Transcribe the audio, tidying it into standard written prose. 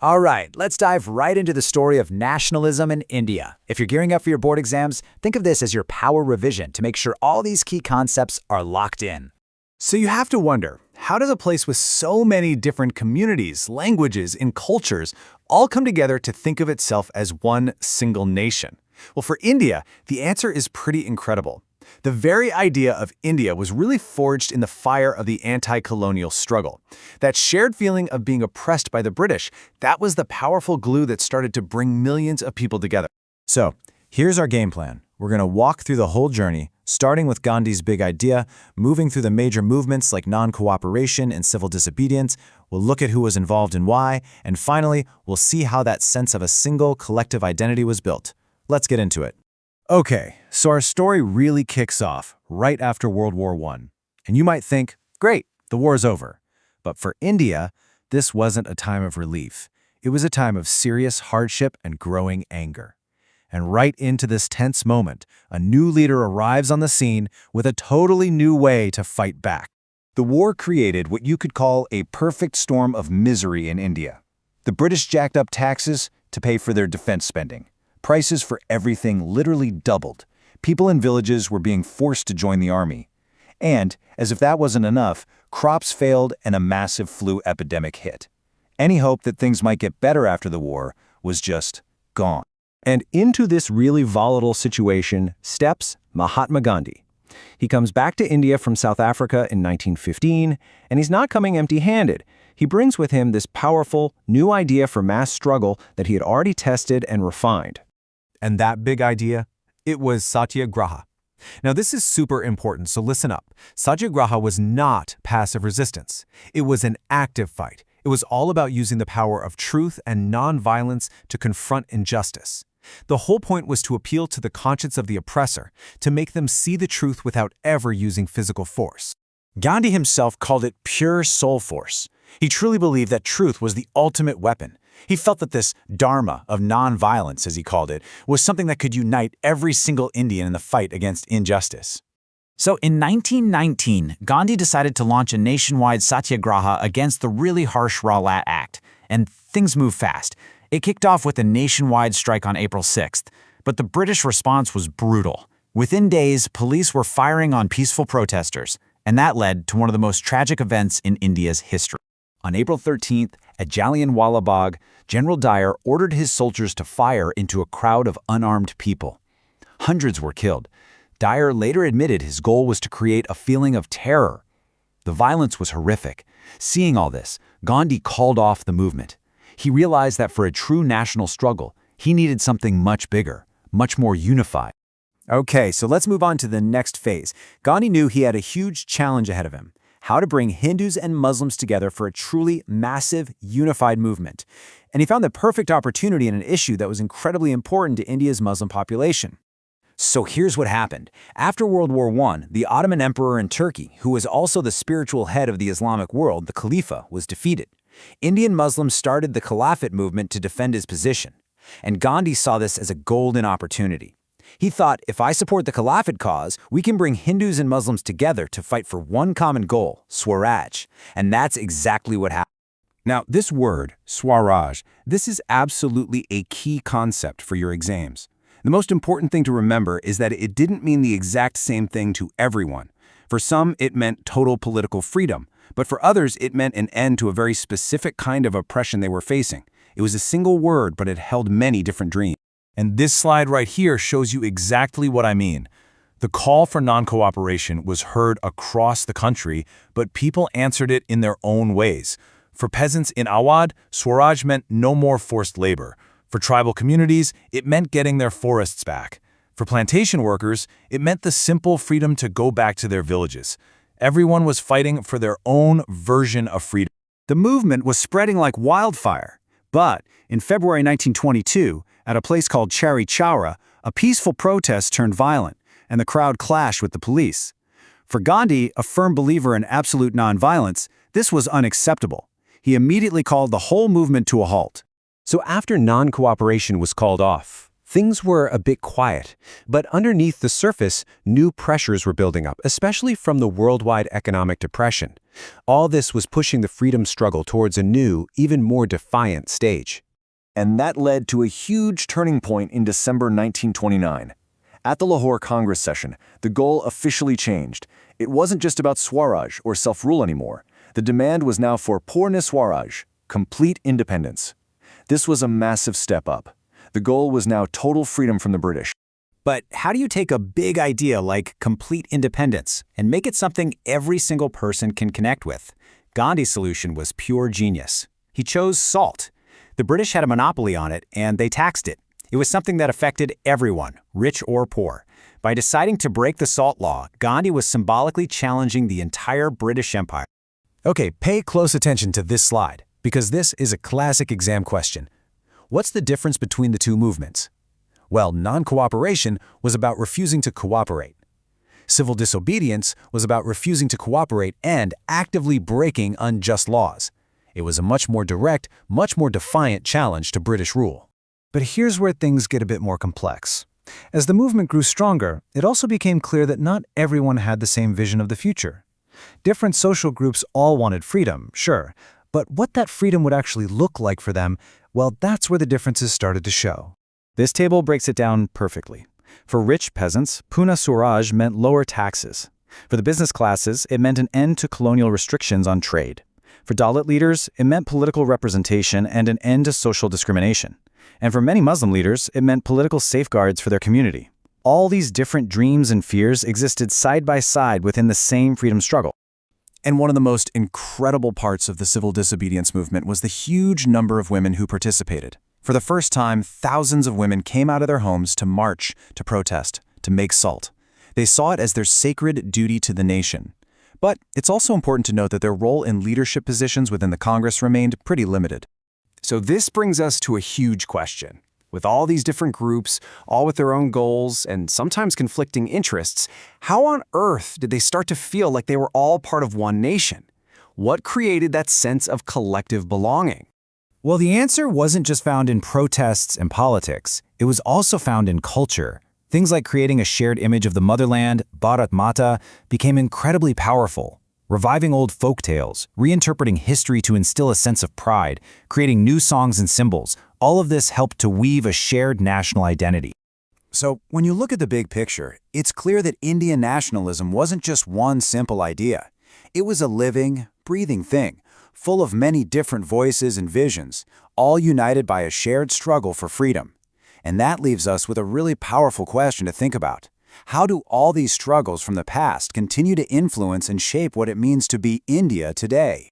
All right, let's dive right into the story of nationalism in India. If you're gearing up for your board exams, think of this as your power revision to make sure all these key concepts are locked in. So you have to wonder, how does a place with so many different communities, languages, and cultures all come together to think of itself as one single nation? Well, for India, the answer is pretty incredible. The very idea of India was really forged in the fire of the anti-colonial struggle. That shared feeling of being oppressed by the British, that was the powerful glue that started to bring millions of people together. So, here's our game plan. We're going to walk through the whole journey, starting with Gandhi's big idea, moving through the major movements like non-cooperation and civil disobedience. We'll look at who was involved and why, and finally, we'll see how that sense of a single collective identity was built. Let's get into it. Okay, so our story really kicks off right after World War I. And you might think, great, the war's over. But for India, this wasn't a time of relief. It was a time of serious hardship and growing anger. And right into this tense moment, a new leader arrives on the scene with a totally new way to fight back. The war created what you could call a perfect storm of misery in India. The British jacked up taxes to pay for their defense spending. Prices for everything literally doubled. People in villages were being forced to join the army. And, as if that wasn't enough, crops failed and a massive flu epidemic hit. Any hope that things might get better after the war was just gone. And into this really volatile situation steps Mahatma Gandhi. He comes back to India from South Africa in 1915, and he's not coming empty-handed. He brings with him this powerful, new idea for mass struggle that he had already tested and refined. And that big idea? It was satyagraha. Now this is super important, so listen up. Satyagraha was not passive resistance. It was an active fight. It was all about using the power of truth and non-violence to confront injustice. The whole point was to appeal to the conscience of the oppressor, to make them see the truth without ever using physical force. Gandhi himself called it pure soul force. He truly believed that truth was the ultimate weapon. He felt that this dharma of non-violence, as he called it, was something that could unite every single Indian in the fight against injustice. So in 1919, Gandhi decided to launch a nationwide satyagraha against the really harsh Rowlatt Act, and things moved fast. It kicked off with a nationwide strike on April 6th, but the British response was brutal. Within days, police were firing on peaceful protesters, and that led to one of the most tragic events in India's history. On April 13th, at Jallianwala Bagh, General Dyer ordered his soldiers to fire into a crowd of unarmed people. Hundreds were killed. Dyer later admitted his goal was to create a feeling of terror. The violence was horrific. Seeing all this, Gandhi called off the movement. He realized that for a true national struggle, he needed something much bigger, much more unified. Okay, so let's move on to the next phase. Gandhi knew he had a huge challenge ahead of him: how to bring Hindus and Muslims together for a truly massive, unified movement. And he found the perfect opportunity in an issue that was incredibly important to India's Muslim population. So here's what happened. After World War I, the Ottoman Emperor in Turkey, who was also the spiritual head of the Islamic world, the Khalifa, was defeated. Indian Muslims started the Caliphate movement to defend his position. And Gandhi saw this as a golden opportunity. He thought, if I support the Caliphate cause, we can bring Hindus and Muslims together to fight for one common goal, Swaraj. And that's exactly what happened. Now, this word, Swaraj, this is absolutely a key concept for your exams. The most important thing to remember is that it didn't mean the exact same thing to everyone. For some, it meant total political freedom, but for others, it meant an end to a very specific kind of oppression they were facing. It was a single word, but it held many different dreams. And this slide right here shows you exactly what I mean. The call for non-cooperation was heard across the country, but people answered it in their own ways. For peasants in Awadh, Swaraj meant no more forced labor. For tribal communities, it meant getting their forests back. For plantation workers, it meant the simple freedom to go back to their villages. Everyone was fighting for their own version of freedom. The movement was spreading like wildfire. But in February 1922, at a place called Chari Chowra, a peaceful protest turned violent, and the crowd clashed with the police. For Gandhi, a firm believer in absolute nonviolence, this was unacceptable. He immediately called the whole movement to a halt. So after non-cooperation was called off, Things were a bit quiet, but underneath the surface, new pressures were building up, especially from the worldwide economic depression. All this was pushing the freedom struggle towards a new, even more defiant stage. And that led to a huge turning point in December 1929. At the Lahore Congress session, the goal officially changed. It wasn't just about Swaraj or self-rule anymore. The demand was now for Purna Swaraj, complete independence. This was a massive step up. The goal was now total freedom from the British. But how do you take a big idea like complete independence and make it something every single person can connect with? Gandhi's solution was pure genius. He chose salt. The British had a monopoly on it, and they taxed it. It was something that affected everyone, rich or poor. By deciding to break the salt law, Gandhi was symbolically challenging the entire British Empire. Okay, pay close attention to this slide, because this is a classic exam question. What's the difference between the two movements? Well, non-cooperation was about refusing to cooperate. Civil disobedience was about refusing to cooperate and actively breaking unjust laws. It was a much more direct, much more defiant challenge to British rule. But here's where things get a bit more complex. As the movement grew stronger, it also became clear that not everyone had the same vision of the future. Different social groups all wanted freedom, sure, but what that freedom would actually look like for them, well, that's where the differences started to show. This table breaks it down perfectly. For rich peasants, Purna Swaraj meant lower taxes. For the business classes, it meant an end to colonial restrictions on trade. For Dalit leaders, it meant political representation and an end to social discrimination. And for many Muslim leaders, it meant political safeguards for their community. All these different dreams and fears existed side by side within the same freedom struggle. And one of the most incredible parts of the civil disobedience movement was the huge number of women who participated. For the first time, thousands of women came out of their homes to march, to protest, to make salt. They saw it as their sacred duty to the nation. But it's also important to note that their role in leadership positions within the Congress remained pretty limited. So this brings us to a huge question. With all these different groups, all with their own goals and sometimes conflicting interests, how on earth did they start to feel like they were all part of one nation? What created that sense of collective belonging? Well, the answer wasn't just found in protests and politics. It was also found in culture. Things like creating a shared image of the motherland, Bharat Mata, became incredibly powerful. Reviving old folk tales, reinterpreting history to instill a sense of pride, creating new songs and symbols, all of this helped to weave a shared national identity. So, when you look at the big picture, it's clear that Indian nationalism wasn't just one simple idea. It was a living, breathing thing, full of many different voices and visions, all united by a shared struggle for freedom. And that leaves us with a really powerful question to think about. How do all these struggles from the past continue to influence and shape what it means to be India today?